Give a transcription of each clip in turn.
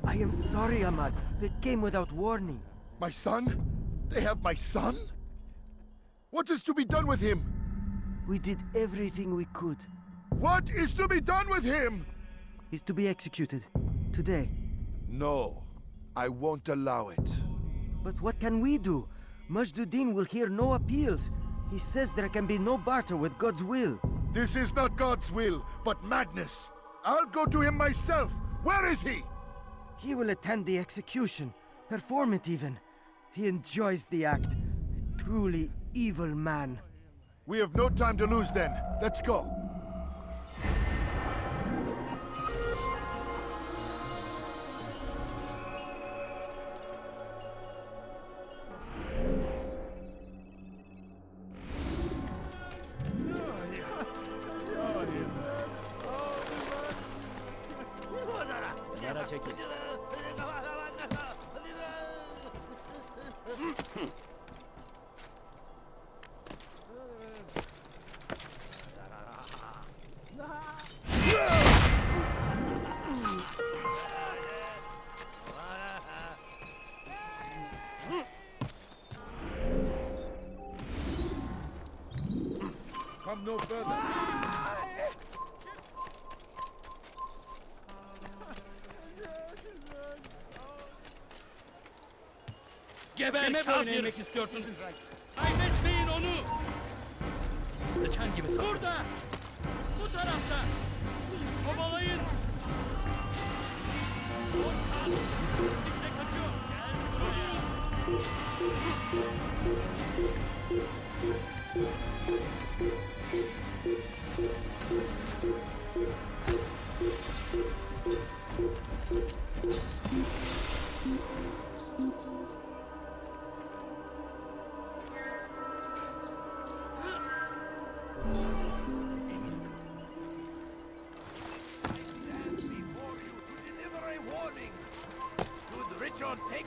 I am sorry, Ahmad. They came without warning. My son? They have my son? What is to be done with him? We did everything we could. What is to be done with him? He's to be executed. Today. No, I won't allow it. But what can we do? Majduddin will hear no appeals. He says there can be no barter with God's will. This is not God's will, but madness. I'll go to him myself. Where is he? He will attend the execution. Perform it even. He enjoys the act. A truly evil man. We have no time to lose then. Let's go. Come no further. Kime boyun eğmek istiyorsun? Kaybetmeyin onu! Sıçan gibi sapın. Burada! Bu tarafta! Kovalayın! Orta! İşte kaçıyor! Gel buraya!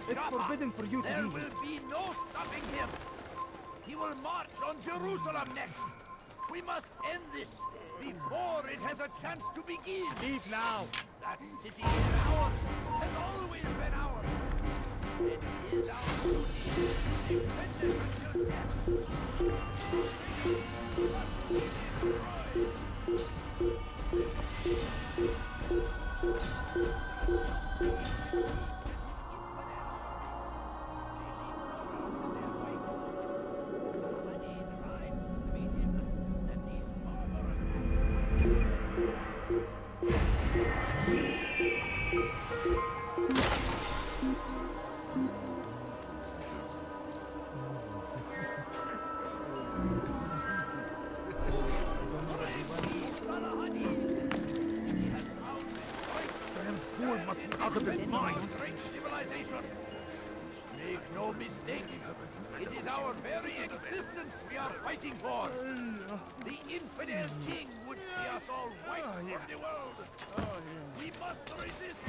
It's forbidden for you to be here. There will be no stopping him. He will march on Jerusalem next. We must end this before it has a chance to begin. Leave now. That city is ours, has always been ours. It is our duty to defend it until death. Out of his mind. Great civilization. Make no mistake. It is our very existence we are fighting for. The infidel king would see us all wiped from the world. We must resist.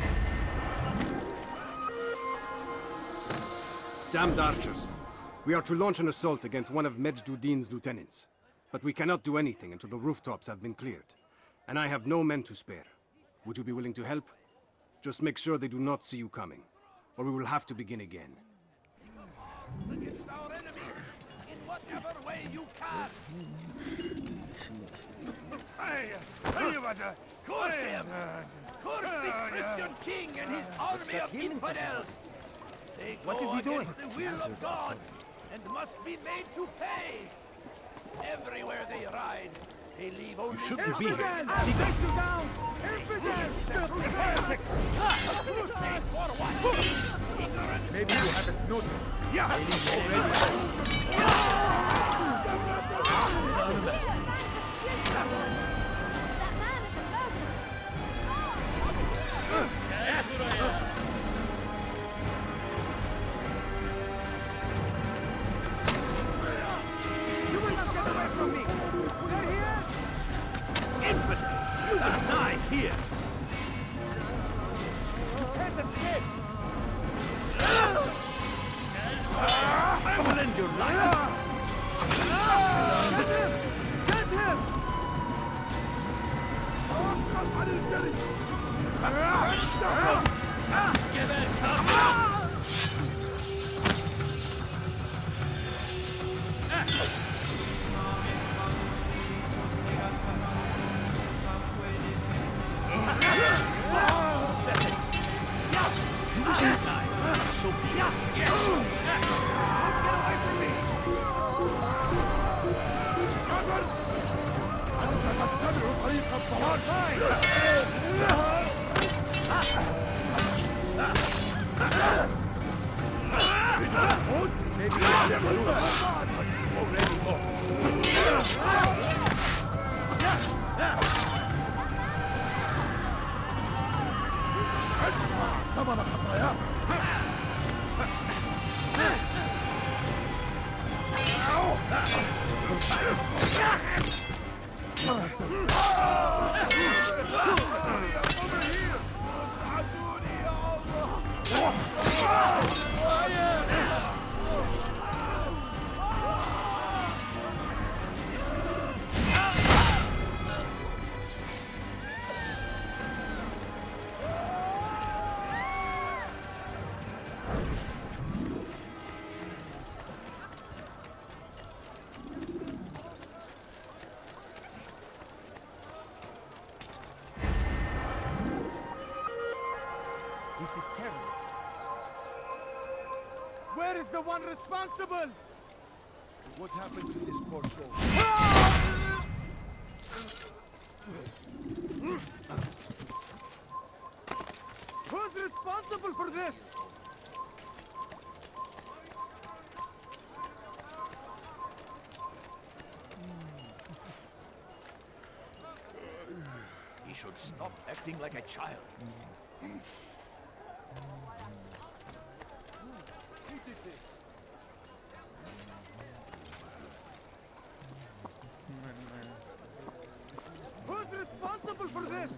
Damned archers. We are to launch an assault against one of Majduddin's lieutenants. But we cannot do anything until the rooftops have been cleared. And I have no men to spare. Would you be willing to help? Just make sure they do not see you coming, or we will have to begin again. Against our enemies, in whatever way you can. Curse him! Curse this Christian king and his army of infidels! They go against the will of God, and must be made to pay. Everywhere they ride, they leave only... You shouldn't be here. I'll take you down! Perfect! Crusade for what? Ignorant! Maybe you haven't noticed. Yeah! You will not get away from me! They're here! Infidels! Die here! You can't escape! I will end your life! Get him! Get him! Geber kalk! This is terrible. Where is the one responsible? What happened to this poor soul? Who's responsible for this? He should stop acting like a child. Who's responsible for this?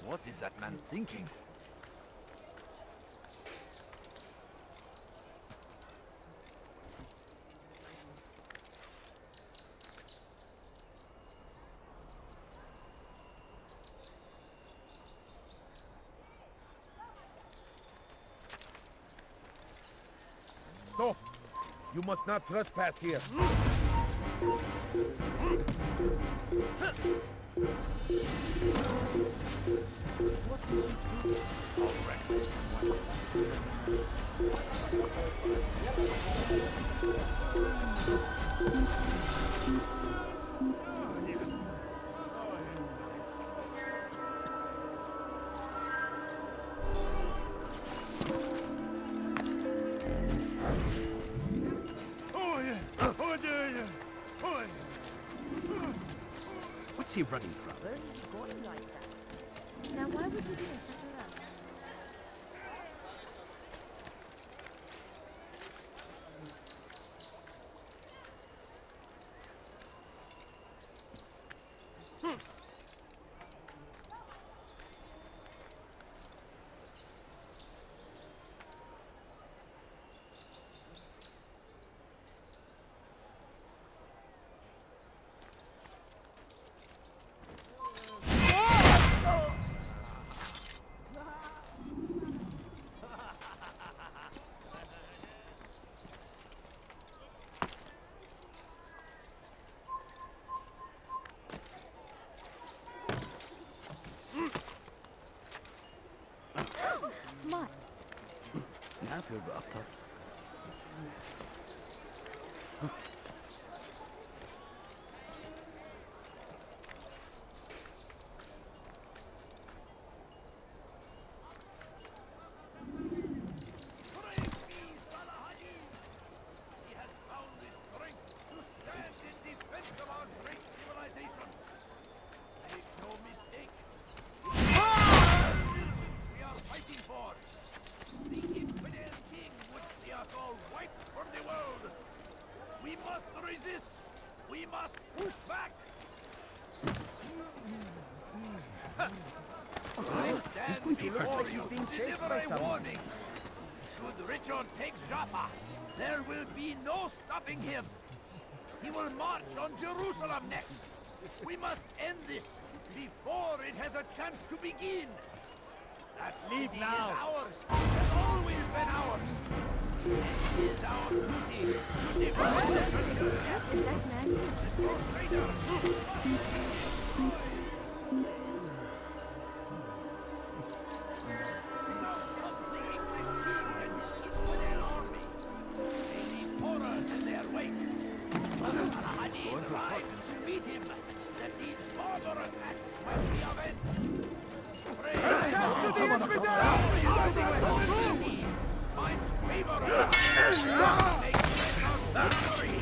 What is that man thinking? Stop! You must not trespass here. What's he running from? Where are you going like that? Now why would you do such a rush? Tövbe aptal. Praise be Salahadin! He has found the strength to stand in defense of our great civilization. Make no mistake. We are fighting for. The infidel king would see us all wiped from the world. We must resist. We must push back. I stand before you to deliver a warning. Should Richard take Jaffa, there will be no stopping him. He will march on Jerusalem next. We must end this before it has a chance to begin. That city is ours, has always been ours. It is our duty to defend it until death. That's magic. No traitors. South comes the English king and his infidel army. They leave horrors in their wake. Saladin rides to meet him, that these barbarous acts might be avenged. Pray finds favor and makes record victory.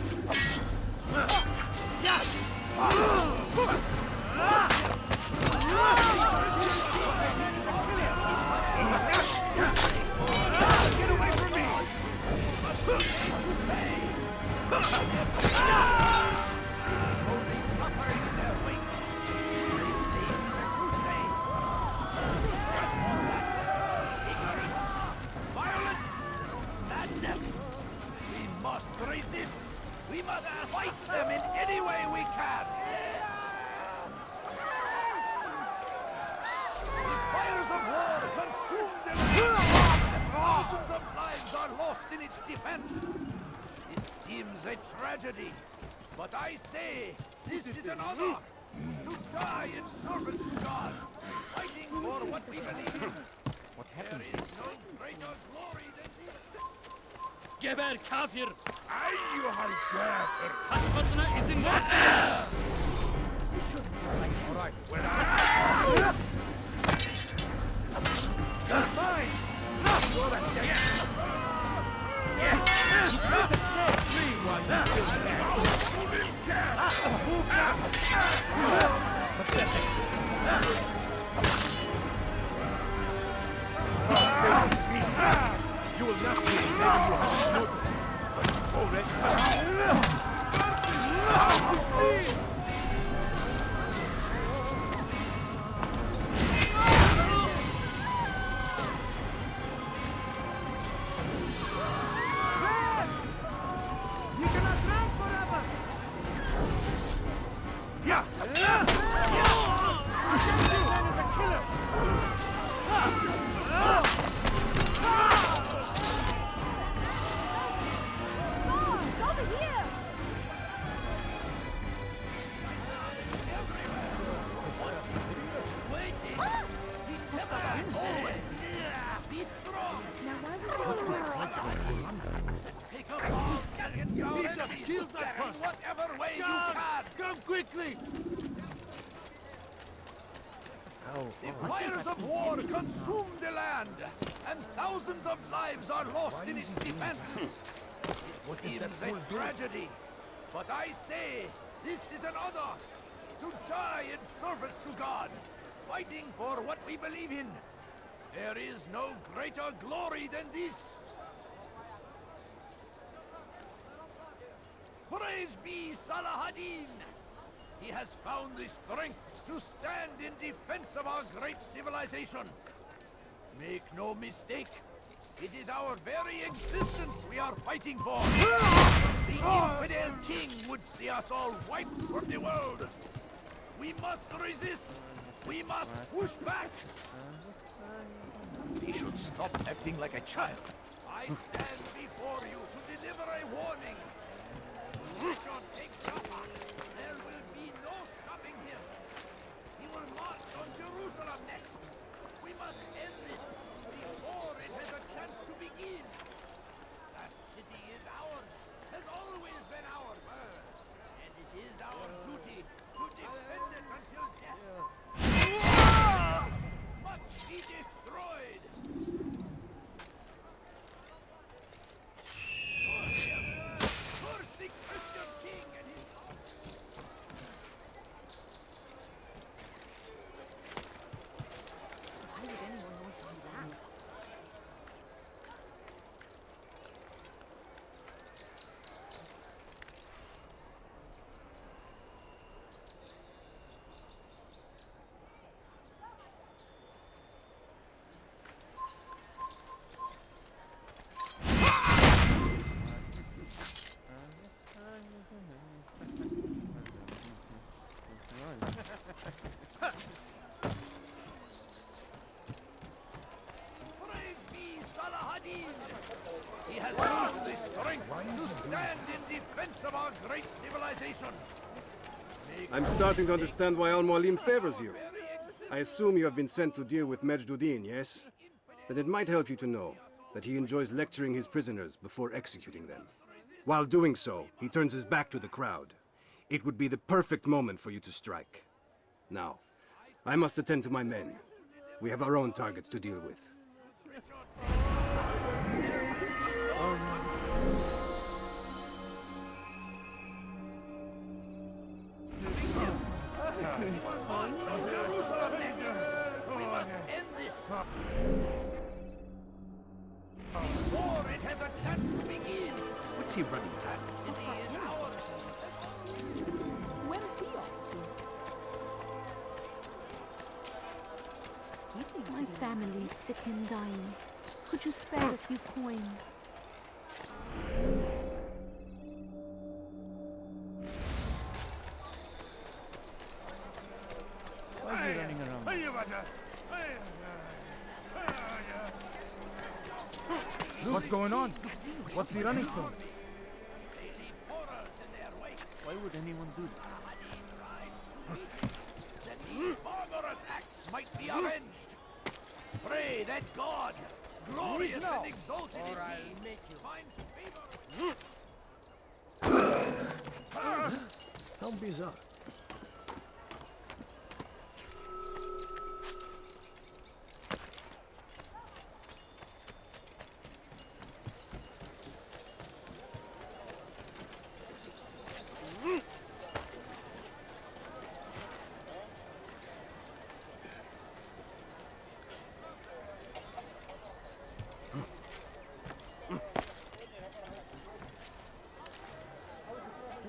Get away from me! Only suffering in their wake. They say the crusade. Ignorance, violence, madness. We must resist. We must fight them in any way we can. The fires of war consume the land, and thousands of lives are lost in its defense. It seems a tragedy, but I say this is an honor to die in service to God, fighting for what we believe in. What happened? There is no greater glory than this. Geber kafir! Eyyuhal kafir! Kaçmasına izin ver! You will not be maybe you have noticed. You cannot run forever! Yeah! Over here! Waiting. He's never always. Be strong. Now why would you Take up all against our enemies. kills that in person. whatever way you can. Come quickly! The fires of war consume the land, and thousands of lives are lost in its defense. It seems a tragedy, but I say this is an honor to die in service to God, fighting for what we believe in. There is no greater glory than this. Praise be Salahadin! He has found the strength to stand in defense of our great civilization. Make no mistake, it is our very existence we are fighting for. The infidel king would see us all wiped from the world. We must resist. We must push back. He should stop acting like a child. I stand before you to deliver a warning. Richard takes Jaffa. There will be no stopping him. He will march on Jerusalem next. We must end this before it has a chance to begin. defense of our great civilization. I'm starting to understand why Al-Mualim favors you. I assume you have been sent to deal with Majd-ud-Din, yes? Then it might help you to know that he enjoys lecturing his prisoners before executing them. While doing so, he turns his back to the crowd. It would be the perfect moment for you to strike. Now, I must attend to my men. We have our own targets to deal with. We must end this. War, it has a chance to begin. What's he running at? City is ours. Where's he off to? My family's sick and dying. Could you spare a few coins? Why is he running around? What's going on? What's he running from? They leave horrors in their wake. Why would anyone do that? That these barbarous acts might be avenged. Pray that God, glorious and exalted is he, finds favor. How bizarre.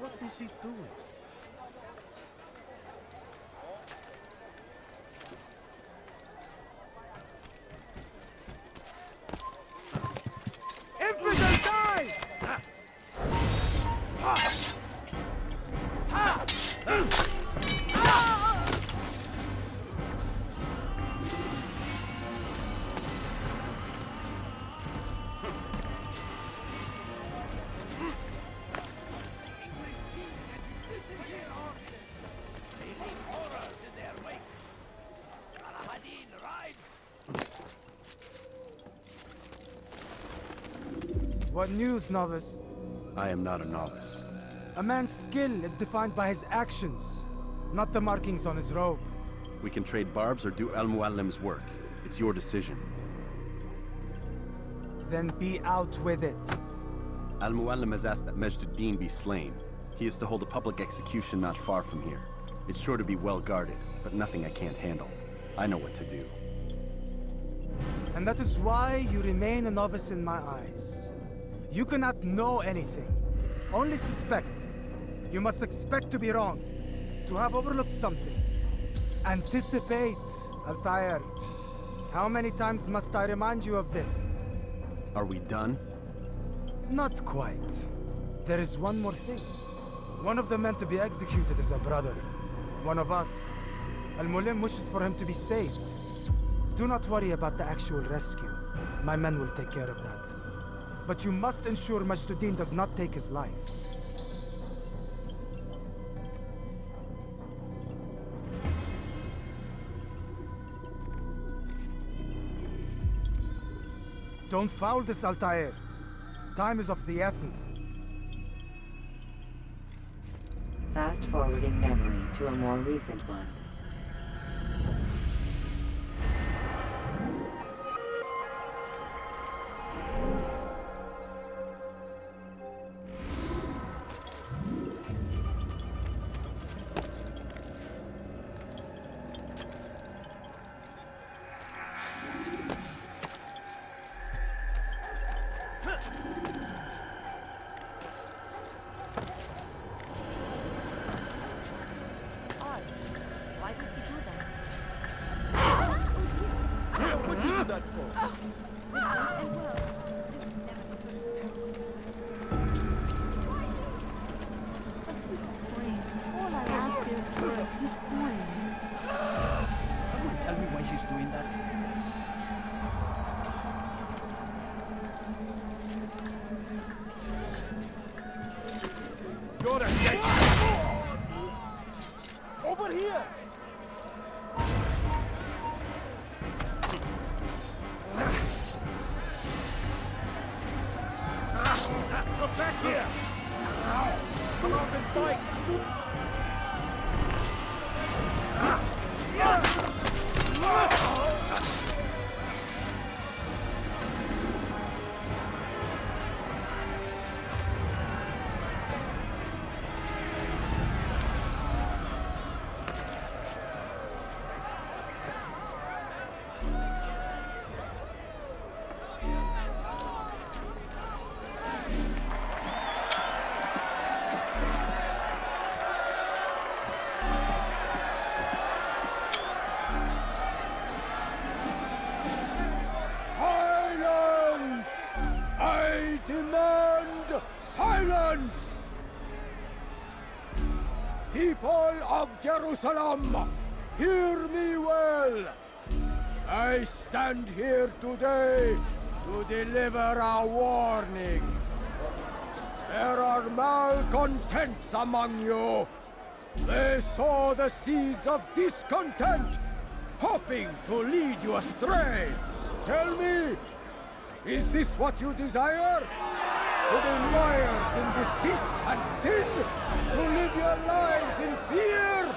What is he doing? They leave horrors in their wake. Saladin rides. What news, novice? I am not a novice. A man's skill is defined by his actions, not the markings on his robe. We can trade barbs or do Al-Muallim's work. It's your decision. Then be out with it. Al-Muallim has asked that Majd-ud-Din be slain. He is to hold a public execution not far from here. It's sure to be well guarded, but nothing I can't handle. I know what to do. And that is why you remain a novice in my eyes. You cannot know anything, only suspect. You must expect to be wrong, to have overlooked something. Anticipate, Altair. How many times must I remind you of this? Are we done? Not quite. There is one more thing. One of the men to be executed is a brother. One of us. Al-Mulim wishes for him to be saved. Do not worry about the actual rescue. My men will take care of that. But you must ensure Majd-ud-Din does not take his life. Don't foul this, Altair. Time is of the essence. Fast forwarding memory to a more recent one. You're a dead. Over here! Come back here! Come up and fight! Silence! I demand silence! People of Jerusalem, hear me well. I stand here today to deliver a warning. There are malcontents among you. They sow the seeds of discontent, hoping to lead you astray. Tell me, is this what you desire? To be mired in deceit and sin? To live your lives in fear?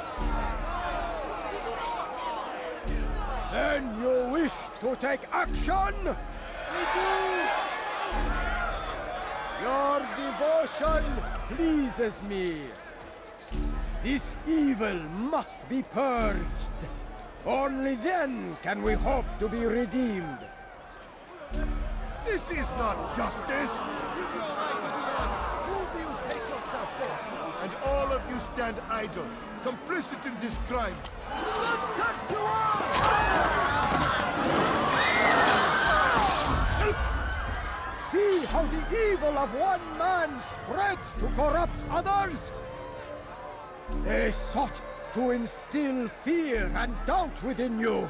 Then you wish to take action? We do! Your devotion pleases me. This evil must be purged. Only then can we hope to be redeemed. This is not justice! And all of you stand idle, complicit in this crime. See how the evil of one man spreads to corrupt others? They sought to instill fear and doubt within you,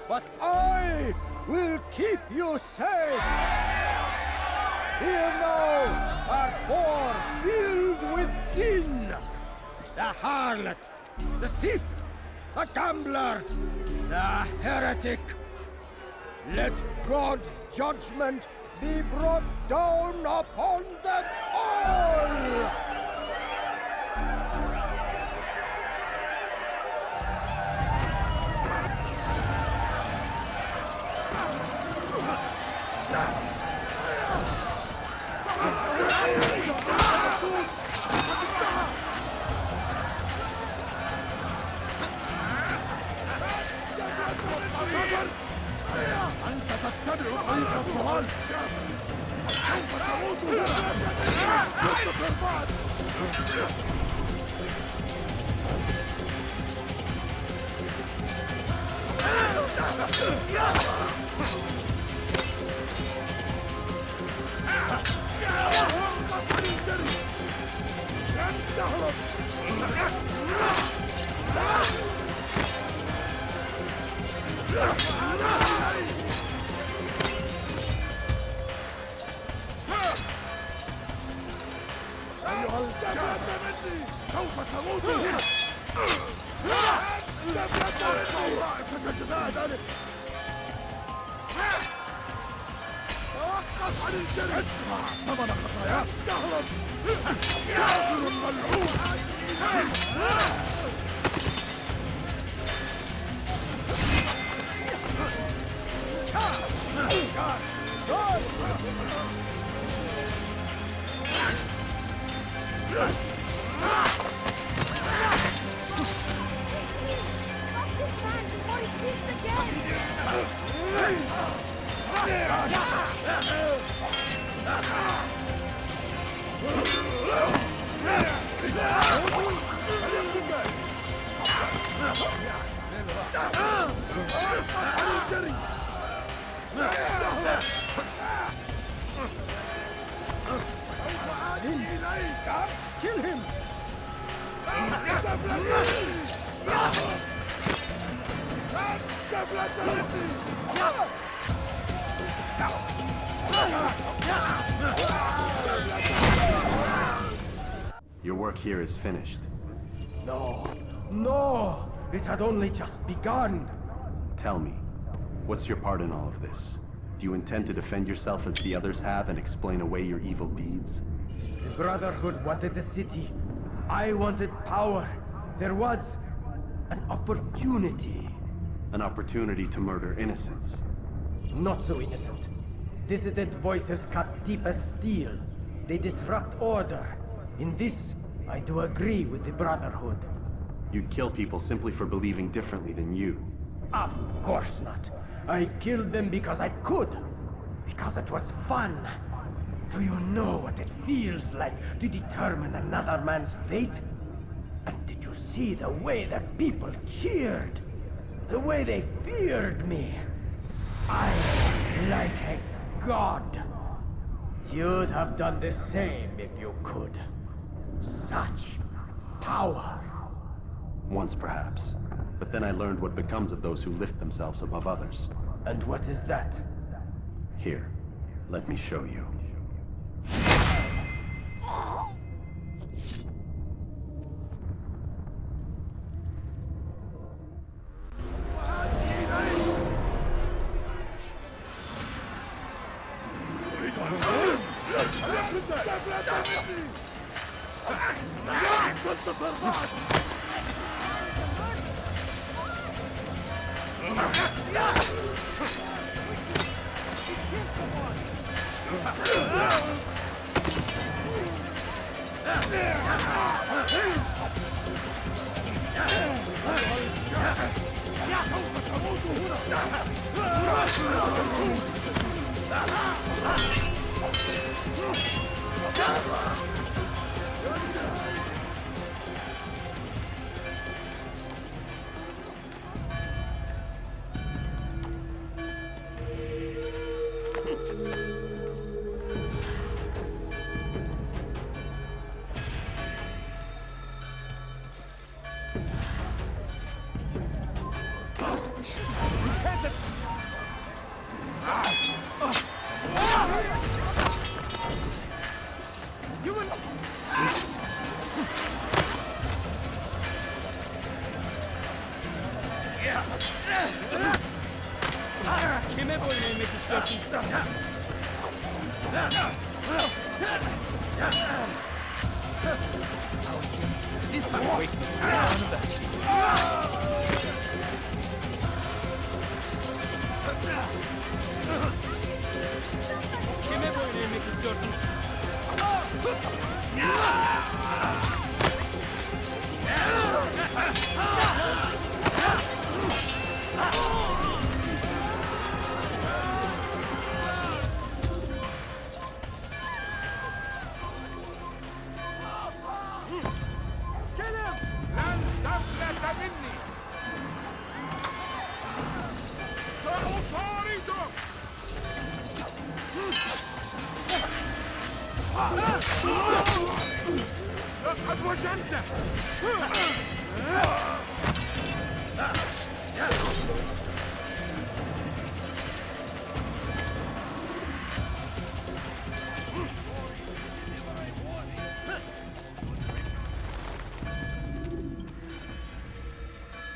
but I will keep you safe. Here now are four filled with sin. The harlot, the thief, the gambler, the heretic. Let God's judgment be brought down upon them all! Guards, kill him! Your work here is finished. No, no! It had only just begun! Tell me, what's your part in all of this? Do you intend to defend yourself as the others have and explain away your evil deeds? The Brotherhood wanted the city. I wanted power. There was an opportunity. An opportunity to murder innocents. Not so innocent. Dissident voices cut deep as steel. They disrupt order. In this, I do agree with the Brotherhood. You'd kill people simply for believing differently than you. Of course not. I killed them because I could. Because it was fun. Do you know what it feels like to determine another man's fate? And did you see the way the people cheered? The way they feared me? I was like a god. You'd have done the same if you could. Such power. Once perhaps. But then I learned what becomes of those who lift themselves above others. And what is that? Here, let me show you.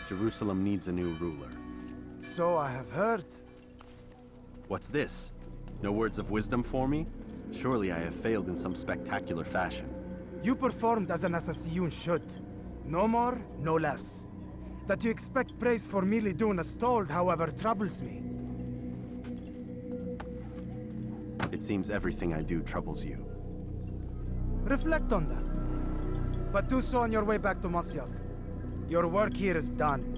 Jerusalem needs a new ruler. So I have heard. What's this? No words of wisdom for me? Surely I have failed in some spectacular fashion. You performed as an assassin should. No more, no less. That you expect praise for merely doing as told, however, troubles me. It seems everything I do troubles you. Reflect on that. But do so on your way back to Masyaf. Your work here is done.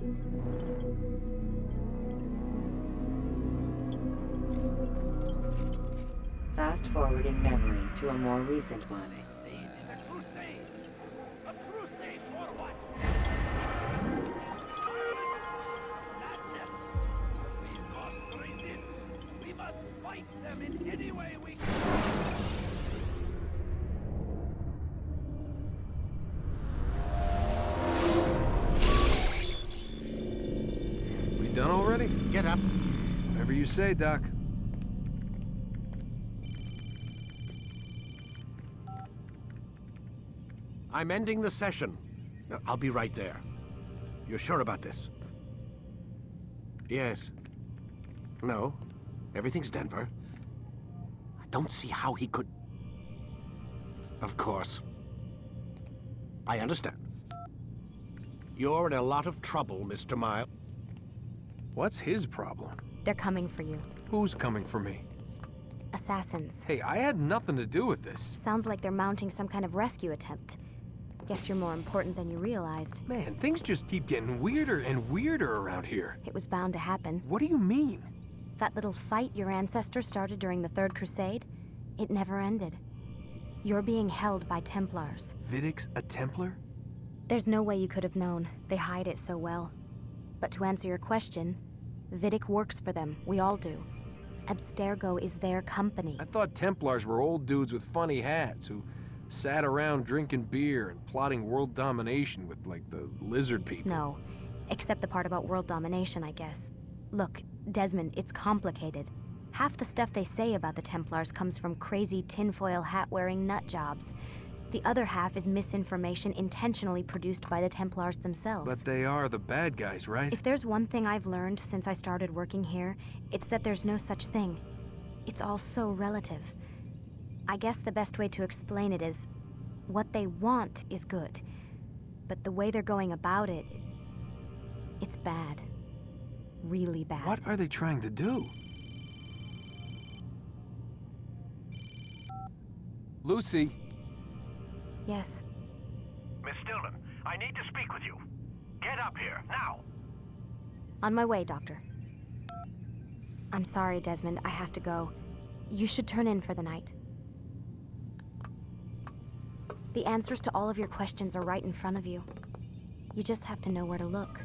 Fast-forwarding memory to a more recent one. A crusade for what? Madness. We must resist. We must fight them in any way we can. We done already? Get up. Whatever you say, Doc. I'm ending the session. I'll be right there. You're sure about this? Yes. No. Everything's Denver. I don't see how he could... Of course. I understand. You're in a lot of trouble, Mr. Miles. What's his problem? They're coming for you. Who's coming for me? Assassins. Hey, I had nothing to do with this. Sounds like they're mounting some kind of rescue attempt. Guess you're more important than you realized. Man, things just keep getting weirder and weirder around here. It was bound to happen. What do you mean? That little fight your ancestors started during the Third Crusade, it never ended. You're being held by Templars. Vidic's a Templar? There's no way you could have known. They hide it so well. But to answer your question, Vidic works for them. We all do. Abstergo is their company. I thought Templars were old dudes with funny hats who sat around drinking beer and plotting world domination with, like, the lizard people. No, except the part about world domination, I guess. Look, Desmond, it's complicated. Half the stuff they say about the Templars comes from crazy tinfoil hat-wearing nut jobs. The other half is misinformation intentionally produced by the Templars themselves. But they are the bad guys, right? If there's one thing I've learned since I started working here, it's that there's no such thing. It's all so relative. I guess the best way to explain it is, what they want is good. But the way they're going about it, it's bad. Really bad. What are they trying to do? Lucy. Yes. Miss Stillman, I need to speak with you. Get up here, now! On my way, Doctor. I'm sorry, Desmond. I have to go. You should turn in for the night. The answers to all of your questions are right in front of you. You just have to know where to look.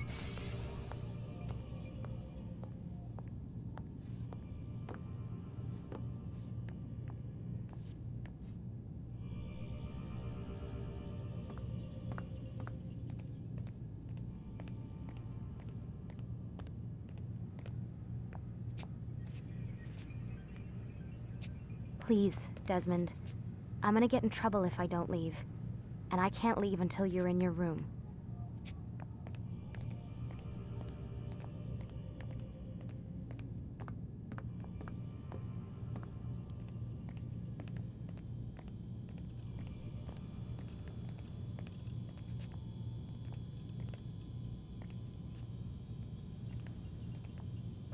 Please, Desmond. I'm gonna get in trouble if I don't leave. And I can't leave until you're in your room.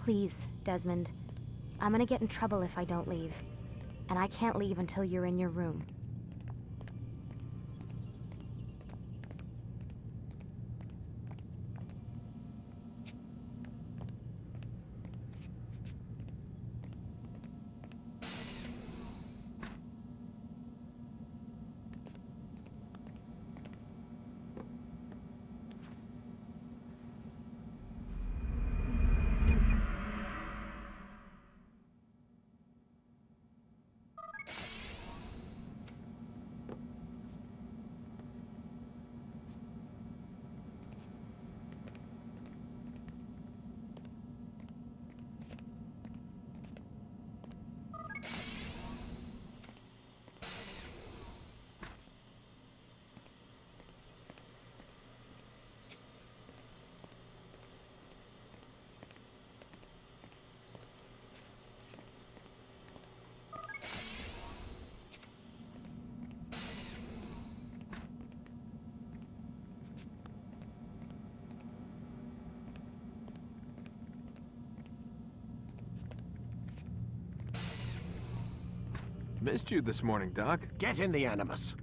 Please, Desmond. I'm gonna get in trouble if I don't leave. And I can't leave until you're in your room. Missed you this morning, Doc. Get in the Animus.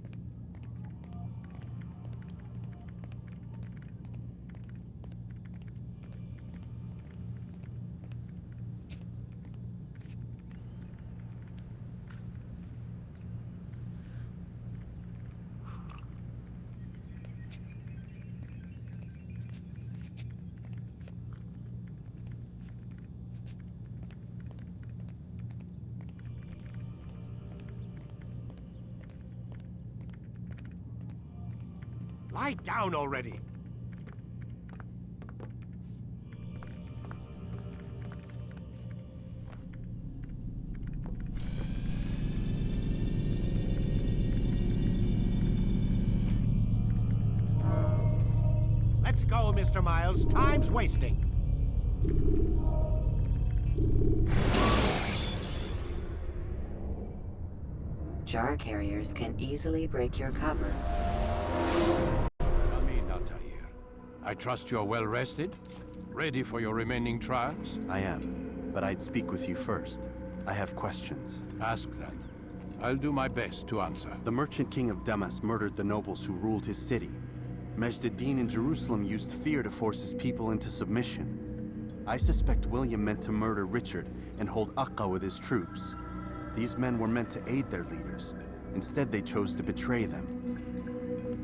Lie down already! Let's go, Mr. Miles. Time's wasting. Jar carriers can easily break your cover. Come in, Altair. I trust you're well rested? Ready for your remaining trials? I am, but I'd speak with you first. I have questions. Ask then. I'll do my best to answer. The merchant king of Damas murdered the nobles who ruled his city. Majd ad-Din in Jerusalem used fear to force his people into submission. I suspect William meant to murder Richard and hold Akka with his troops. These men were meant to aid their leaders. Instead, they chose to betray them.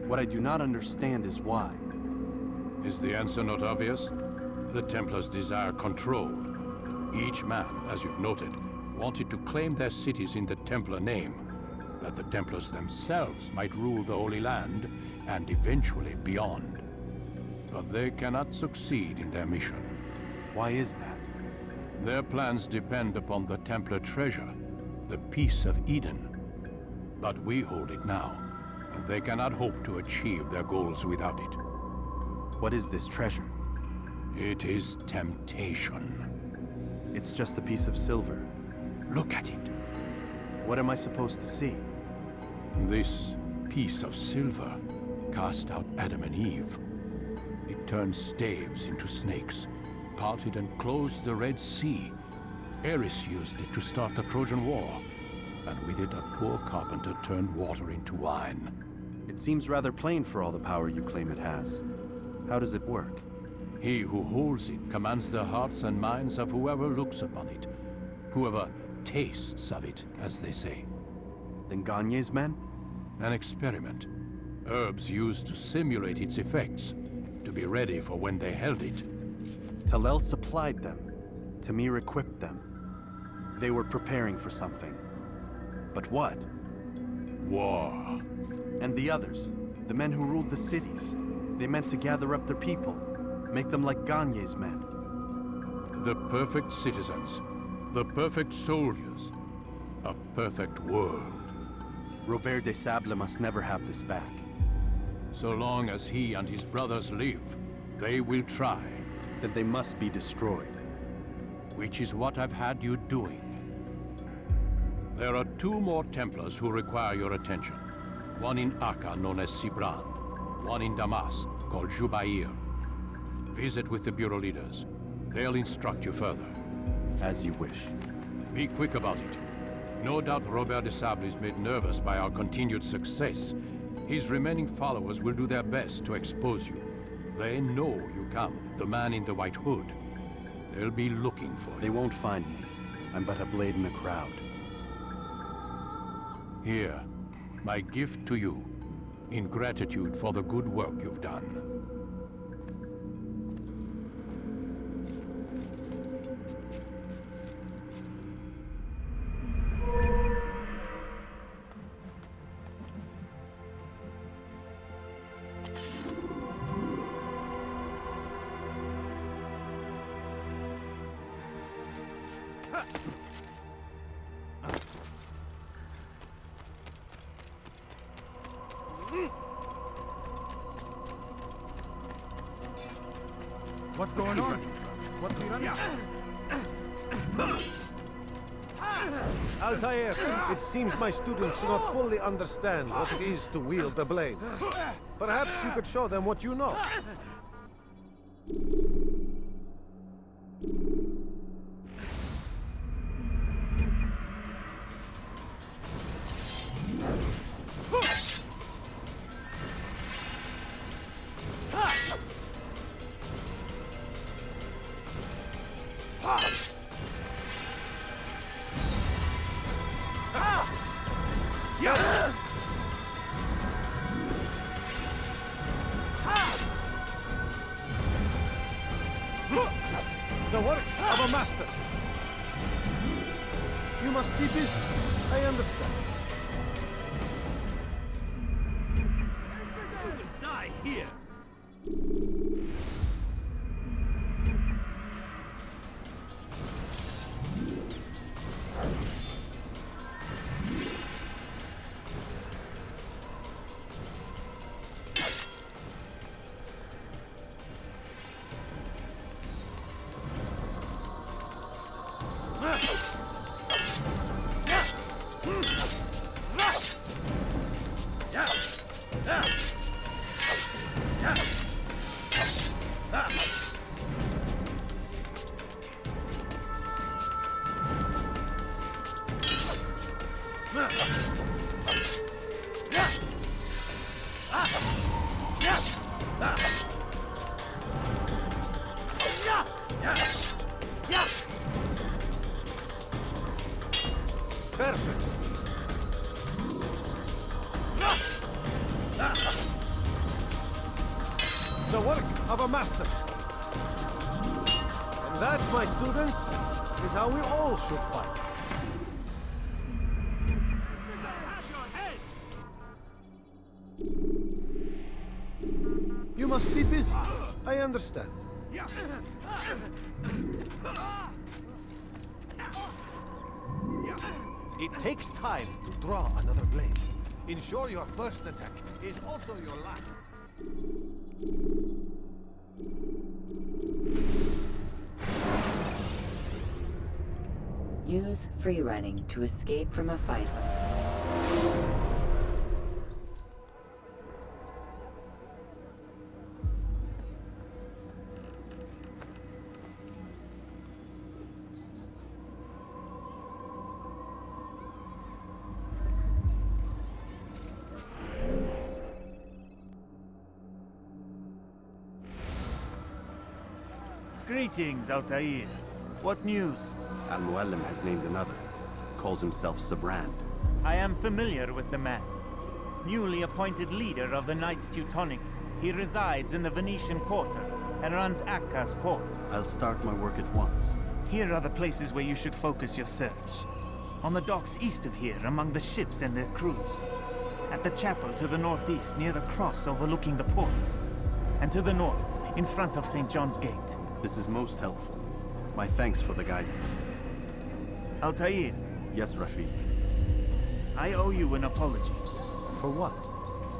What I do not understand is why. Is the answer not obvious? The Templars desire control. Each man, as you've noted, wanted to claim their cities in the Templar name, that the Templars themselves might rule the Holy Land and eventually beyond. But they cannot succeed in their mission. Why is that? Their plans depend upon the Templar treasure, the Peace of Eden. But we hold it now, and they cannot hope to achieve their goals without it. What is this treasure? It is temptation. It's just a piece of silver. Look at it. What am I supposed to see? This piece of silver cast out Adam and Eve. It turned staves into snakes, parted and closed the Red Sea. Eris used it to start the Trojan War, and with it a poor carpenter turned water into wine. It seems rather plain for all the power you claim it has. How does it work? He who holds it commands the hearts and minds of whoever looks upon it, whoever tastes of it, as they say. Then Gagne's men? An experiment. Herbs used to simulate its effects, to be ready for when they held it. Talel supplied them. Tamir equipped them. They were preparing for something. But what? War. And the others, the men who ruled the cities, they meant to gather up their people, make them like Gagne's men. The perfect citizens, the perfect soldiers, a perfect world. Robert de Sable must never have this back. So long as he and his brothers live, they will try. Then they must be destroyed. Which is what I've had you doing. There are 2 more Templars who require your attention. One in Akka, known as Sibran. One in Damas, called Jubair. Visit with the Bureau leaders. They'll instruct you further. As you wish. Be quick about it. No doubt Robert de Sable is made nervous by our continued success. His remaining followers will do their best to expose you. They know you come, the man in the white hood. They'll be looking for you. They won't find me. I'm but a blade in the crowd. Here, my gift to you, in gratitude for the good work you've done. What's going on? What's he running? Altair, it seems my students do not fully understand what it is to wield the blade. Perhaps you could show them what you know. The work of a master. You must be busy. I understand. You will die here. The work of a master. And that, my students, is how we all should fight. You must be busy. I understand. It takes time to draw another blade. Ensure your first attack is also your last. Use free running to escape from a fight. Greetings, Altair. What news? Al-Muallim has named another. Calls himself Sabrand. I am familiar with the man. Newly appointed leader of the Knights Teutonic, he resides in the Venetian Quarter and runs Akka's port. I'll start my work at once. Here are the places where you should focus your search. On the docks east of here, among the ships and their crews. At the chapel to the northeast, near the cross overlooking the port. And to the north, in front of St. John's Gate. This is most helpful. My thanks for the guidance. Altair. Yes, Rafiq. I owe you an apology. For what?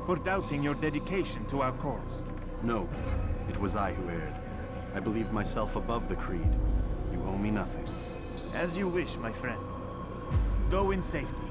For doubting your dedication to our cause. No, it was I who erred. I believed myself above the creed. You owe me nothing. As you wish, my friend. Go in safety.